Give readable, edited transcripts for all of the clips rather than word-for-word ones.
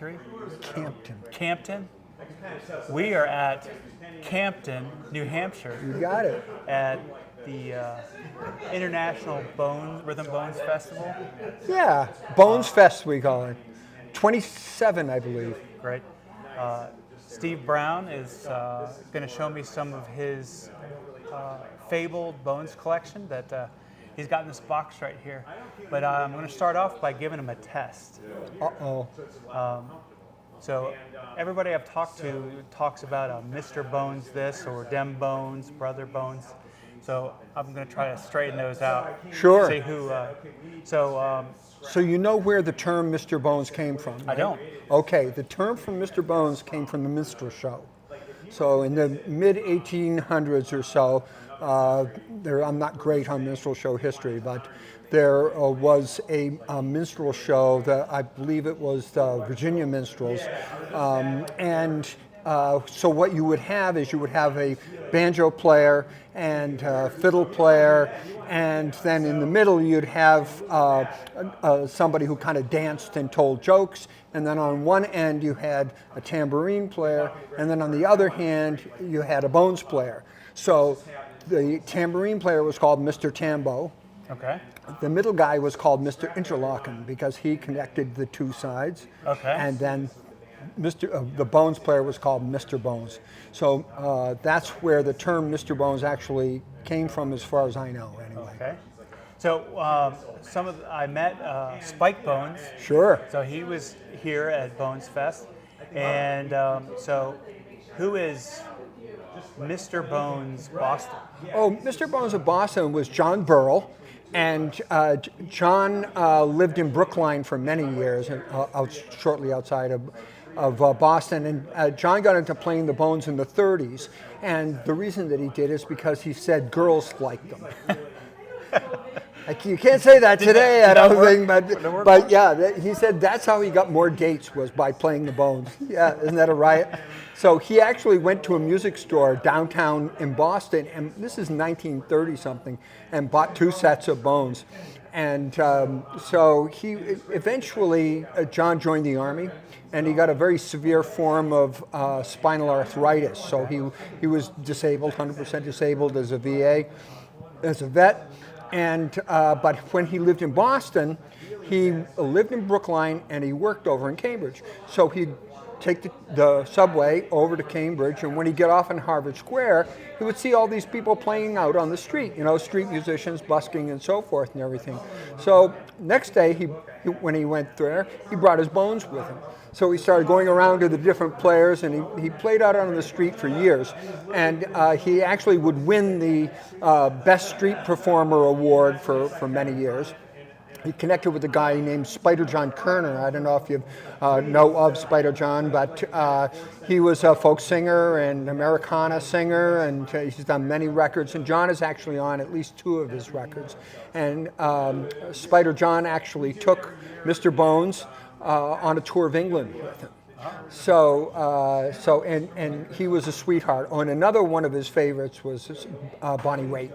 3? Campton. Campton. We are at Campton, New Hampshire, You got it. at the International Rhythm Bones Festival. Yeah, BonesFest we call it. 27, I believe. Great. Steve Brown is going to show me some of his fabled bones collection that he's got in this box right here. But I'm going to start off by giving him a test. Uh-oh. So everybody I've talked to talks about Mr. Bones this or Dem Bones, Brother Bones. So I'm going to try to straighten those out. Sure. See who. So you know where the term Mr. Bones came from, right? I don't. Okay, the term from Mr. Bones came from the minstrel show. So in the mid-1800s or so, I'm not great on minstrel show history, but there was a minstrel show that I believe it was the Virginia Minstrels, so what you would have is you would have a banjo player and fiddle player, and then in the middle you'd have somebody who kind of danced and told jokes, and then on one end you had a tambourine player, and then on the other hand you had a bones player. So the tambourine player was called Mr. Tambo. Okay. The middle guy was called Mr. Interlochen because he connected the two sides. Okay. And then the bones player was called Mr. Bones. So that's where the term Mr. Bones actually came from, as far as I know, anyway. Okay. So I met Spike Bones. Sure. So he was here at BonesFest, and so who is Mr. Bones Boston? Oh, Mr. Bones of Boston was John Burrell, and John lived in Brookline for many years, shortly outside of Boston, and John got into playing the bones in the 30s, and the reason that he did is because he said girls liked them. Like, you can't say that today, I don't think, but yeah, he said that's how he got more dates, was by playing the bones. Yeah, isn't that a riot? So he actually went to a music store downtown in Boston, and this is 1930-something, and bought 2 sets of bones. And so he eventually, John joined the Army, and he got a very severe form of spinal arthritis. So he was disabled, 100% disabled as a VA, as a vet. And but when he lived in Boston, he lived in Brookline and he worked over in Cambridge. So he'd take the subway over to Cambridge, and when he'd get off in Harvard Square, he would see all these people playing out on the street, street musicians busking and so forth and everything. So next day, when he went there, he brought his bones with him. So he started going around to the different players, and he played out on the street for years. And he actually would win the Best Street Performer Award for many years. He connected with a guy named Spider John Kerner. I don't know if you know of Spider John, but he was a folk singer and Americana singer, and he's done many records. And John is actually on at least 2 of his records. And Spider John actually took Mr. Bones on a tour of England with him. So and he was a sweetheart. Oh, and another one of his favorites was Bonnie Raitt.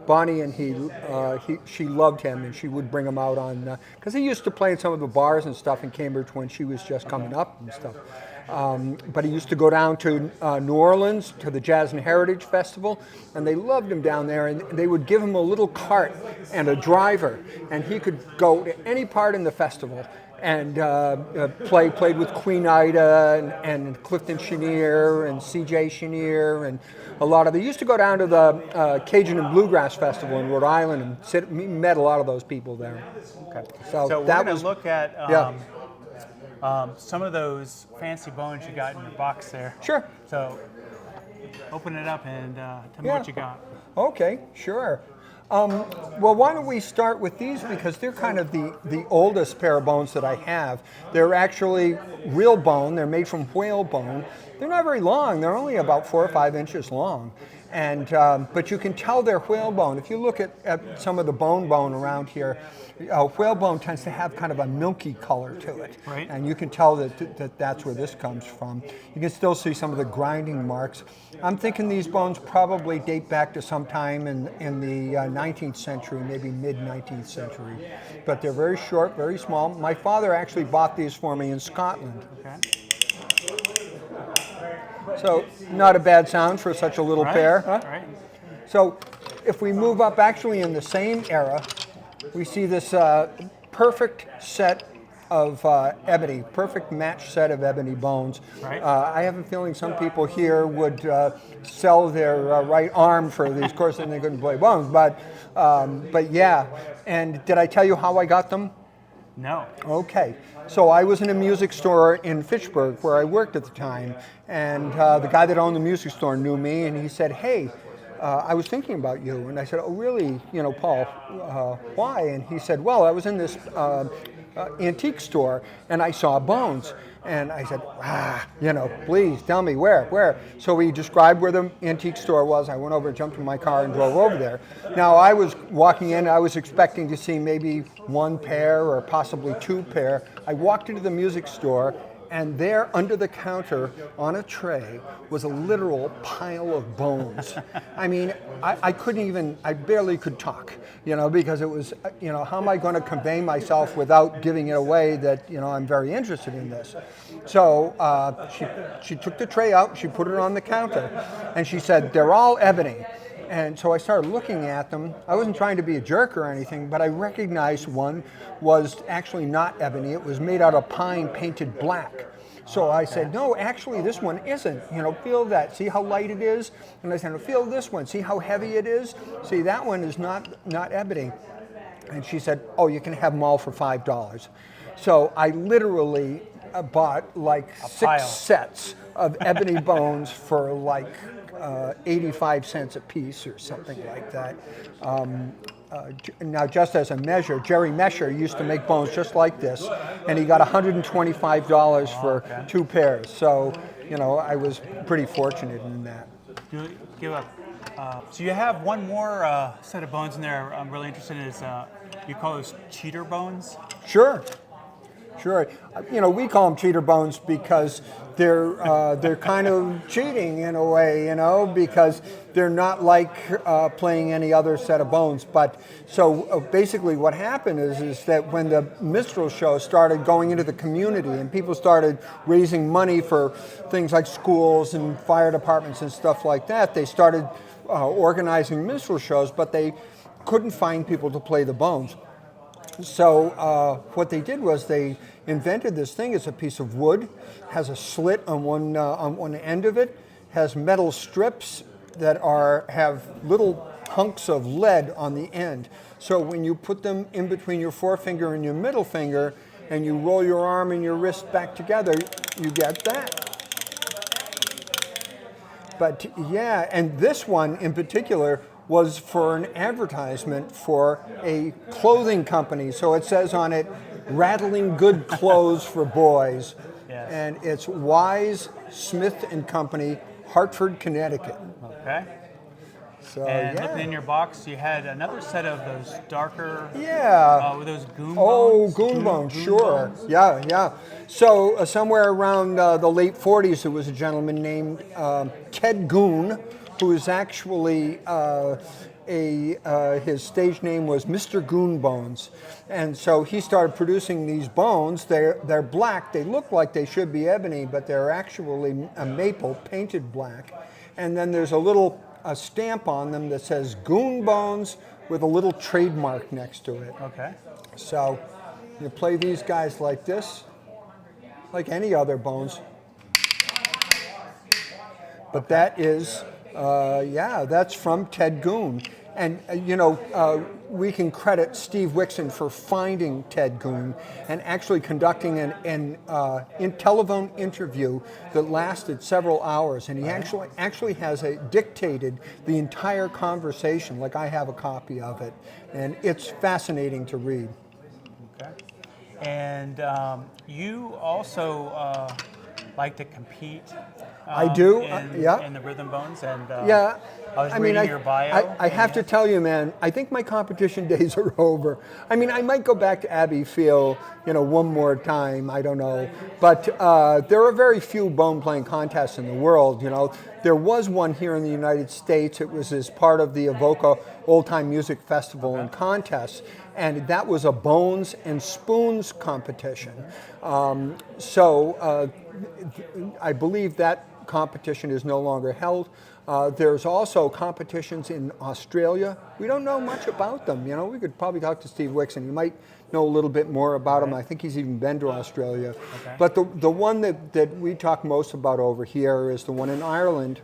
Bonnie and she loved him, and she would bring him out on, because he used to play in some of the bars and stuff in Cambridge when she was just coming up and stuff. But he used to go down to New Orleans to the Jazz and Heritage Festival, and they loved him down there, and they would give him a little cart and a driver, and he could go to any part in the festival and played with Queen Ida and Clifton Chenier and C.J. Chenier and a lot of. They used to go down to the Cajun and Bluegrass Festival in Rhode Island and met a lot of those people there. Okay. So we're going to look at some of those fancy bones you got in your box there. Sure. So open it up and tell me what you got. Okay, sure. Well, why don't we start with these, because they're kind of the oldest pair of bones that I have. They're actually real bone. They're made from whale bone. They're not very long. They're only about 4 or 5 inches long. And but you can tell they're whalebone. If you look at some of the bone around here, whalebone tends to have kind of a milky color to it. Right. And you can tell that that's where this comes from. You can still see some of the grinding marks. I'm thinking these bones probably date back to sometime in the 19th century, maybe mid-19th century. But they're very short, very small. My father actually bought these for me in Scotland. Okay. So not a bad sound for such a little pair. Huh? Right. So if we move up actually in the same era, we see this perfect set of ebony, perfect match set of ebony bones. Right. I have a feeling some people here would sell their right arm for these. Of course, then they couldn't play bones, but yeah. And did I tell you how I got them? No. Okay. So I was in a music store in Fitchburg where I worked at the time, and the guy that owned the music store knew me, and he said, "Hey, I was thinking about you." And I said, "Oh, really? You know, Paul, why?" And he said, "Well, I was in this antique store, and I saw bones." And I said, you know, please tell me where. So he described where the antique store was. I went over, jumped in my car, and drove over there. Now, I was walking in, I was expecting to see maybe one pair or possibly two pair. I walked into the music store, and there under the counter on a tray was a literal pile of bones. I mean, I couldn't even, I barely could talk, you know, because it was, you know, how am I going to convey myself without giving it away that, you know, I'm very interested in this. So she took the tray out, she put it on the counter, and she said, "They're all ebony." And so I started looking at them. I wasn't trying to be a jerk or anything, but I recognized one was actually not ebony. It was made out of pine painted black. So I said, "No, actually this one isn't. You know, feel that. See how light it is?" And I said, "No, feel this one. See how heavy it is? See, that one is not ebony." And she said, "Oh, you can have them all for $5. So I literally bought like 6 sets of ebony bones for like 85 cents a piece or something like that. Now, just as a measure, Jerry Mesher used to make bones just like this, and he got $125 for 2 pairs. So, you know, I was pretty fortunate in that. So you have one more set of bones in there I'm really interested in is, you call those cheater bones? Sure. You know, we call them cheater bones because they're kind of cheating in a way, you know, because they're not like playing any other set of bones. But so basically what happened is that when the minstrel show started going into the community and people started raising money for things like schools and fire departments and stuff like that, they started organizing minstrel shows, but they couldn't find people to play the bones. So what they did was they invented this thing. It's a piece of wood, has a slit on one end of it, has metal strips that have little hunks of lead on the end. So when you put them in between your forefinger and your middle finger, and you roll your arm and your wrist back together, you get that. But yeah, and this one in particular was for an advertisement for a clothing company. So it says on it, "Rattling good clothes for boys." Yes. And it's Wise Smith and Company, Hartford, Connecticut. Okay. So, and yeah. looking in your box, you had another set of those darker, with those goon bones. Oh, goon bones, sure. Bones. Yeah. So somewhere around the late 40s, there was a gentleman named Ted Goon, who is actually his stage name was Mr. Goon Bones. And so he started producing these bones. They're black. They look like they should be ebony, but they're actually a maple painted black. And then there's a stamp on them that says Goon Bones with a little trademark next to it. Okay. So you play these guys like this, like any other bones. But that is, that's from Ted Goon. And, we can credit Steve Wixon for finding Ted Goon and actually conducting an telephone interview that lasted several hours. And he actually has dictated the entire conversation, like I have a copy of it. And it's fascinating to read. Okay. And you also like to compete I do, yeah. In the Rhythm Bones, and Yeah. I was reading your bio. I have to tell you, man, I think my competition days are over. I mean, I might go back to Abbey Field, one more time, I don't know. But there are very few bone playing contests in the world, There was one here in the United States. It was as part of the Avoca Old Time Music Festival and Contest. And that was a bones and spoons competition. So I believe that competition is no longer held. There's also competitions in Australia. We don't know much about them. We could probably talk to Steve Wixon. He might know a little bit more about them. I think he's even been to Australia. Okay. But the one that we talk most about over here is the one in Ireland,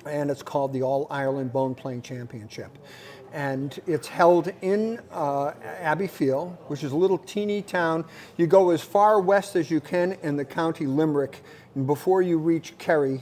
and it's called the All Ireland Bone Playing Championship. And it's held in Abbey Field, which is a little teeny town. You go as far west as you can in the county Limerick, and before you reach Kerry,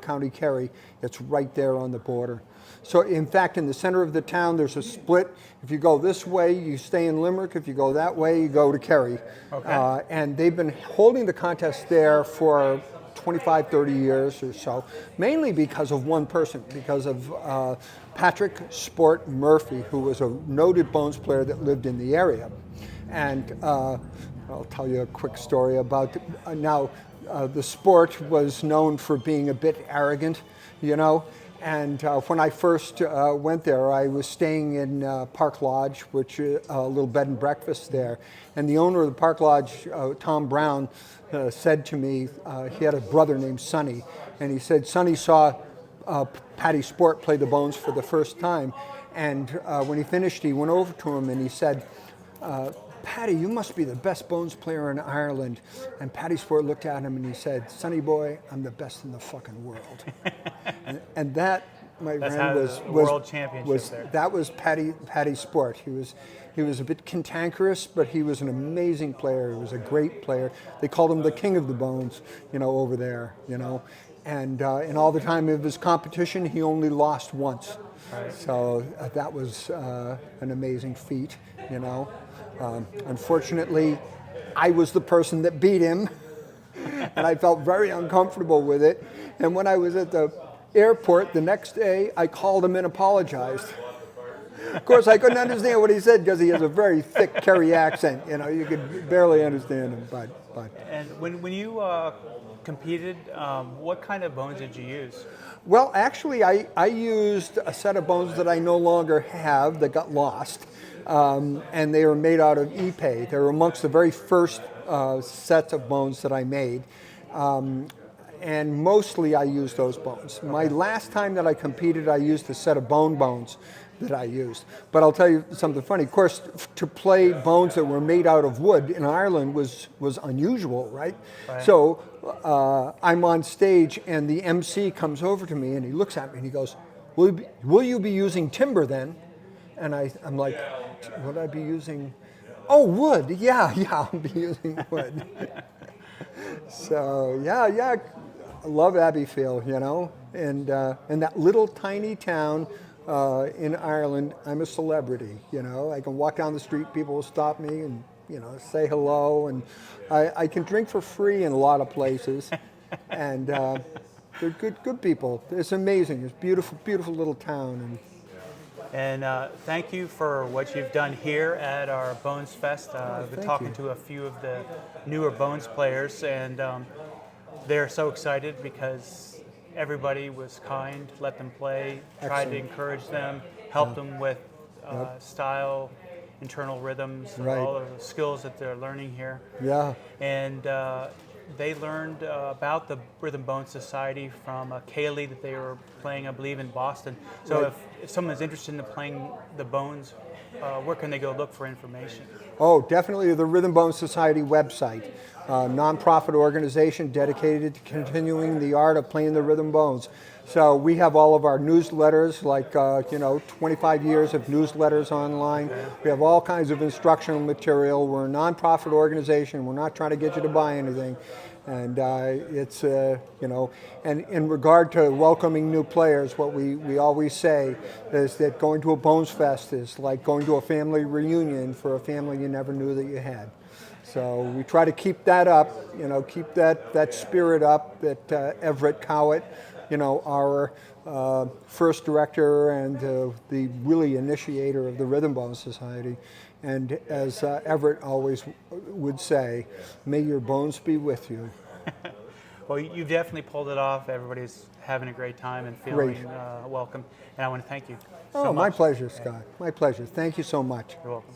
County Kerry, it's right there on the border. So in fact, in the center of the town, there's a split. If you go this way, you stay in Limerick. If you go that way, you go to Kerry. Okay. And they've been holding the contest there for 25, 30 years or so, mainly because of one person, because of Patrick Sport Murphy, who was a noted bones player that lived in the area. And I'll tell you a quick story about the sport was known for being a bit arrogant, And when I first went there, I was staying in Park Lodge, which is a little bed and breakfast there. And the owner of the Park Lodge, Tom Brown, said to me, he had a brother named Sonny, and he said Sonny saw Patty Sport play the bones for the first time. And when he finished, he went over to him and he said, Patty, you must be the best bones player in Ireland. And Patty Sport looked at him and he said, Sonny boy, I'm the best in the fucking world. and that, my friend, was world championship there. That was Patty Sport. He was a bit cantankerous, but he was an amazing player. He was a great player. They called him the king of the bones, over there, And in all the time of his competition, he only lost once. Right. So that was an amazing feat, Unfortunately, I was the person that beat him, and I felt very uncomfortable with it. And when I was at the airport the next day, I called him and apologized. Of course, I couldn't understand what he said because he has a very thick Kerry accent. You could barely understand him. But. And when you competed, what kind of bones did you use? Well, actually, I used a set of bones that I no longer have that got lost. And they were made out of epay. They were amongst the very first sets of bones that I made. And mostly I used those bones. Okay. My last time that I competed, I used a set of bones that I used. But I'll tell you something funny. Of course, to play bones that were made out of wood in Ireland was unusual, right? So I'm on stage and the MC comes over to me and he looks at me and he goes, will you be using timber then? And I'm like, would I be using, wood, yeah, I'll be using wood. So, yeah, I love Abbey Field, and that little tiny town in Ireland, I'm a celebrity, I can walk down the street, people will stop me and, say hello, and I can drink for free in a lot of places, and they're good people. It's amazing, it's beautiful, beautiful little town. And thank you for what you've done here at our BonesFest. I've been talking to a few of the newer bones players, and they're so excited because everybody was kind, let them play, tried to encourage them, helped them with style, internal rhythms, and all of the skills that they're learning here. Yeah. And they learned about the Rhythm Bone Society from Kaylee that they were playing, I believe, in Boston. So if someone's interested in playing the bones, where can they go look for information? Oh, definitely the Rhythm Bone Society website. Nonprofit organization dedicated to continuing the art of playing the rhythm bones. So we have all of our newsletters, like 25 years of newsletters online. Okay. We have all kinds of instructional material. We're a nonprofit organization. We're not trying to get you to buy anything. And it's, and in regard to welcoming new players, what we always say is that going to a BonesFest is like going to a family reunion for a family you never knew that you had. So we try to keep that up, keep that spirit up that Everett Cowett, our first director and the really initiator of the Rhythm Bone Society. And as Everett always would say, may your bones be with you. Well, you've definitely pulled it off. Everybody's having a great time and feeling welcome. And I want to thank you so much. My pleasure, Scott. My pleasure. Thank you so much. You're welcome.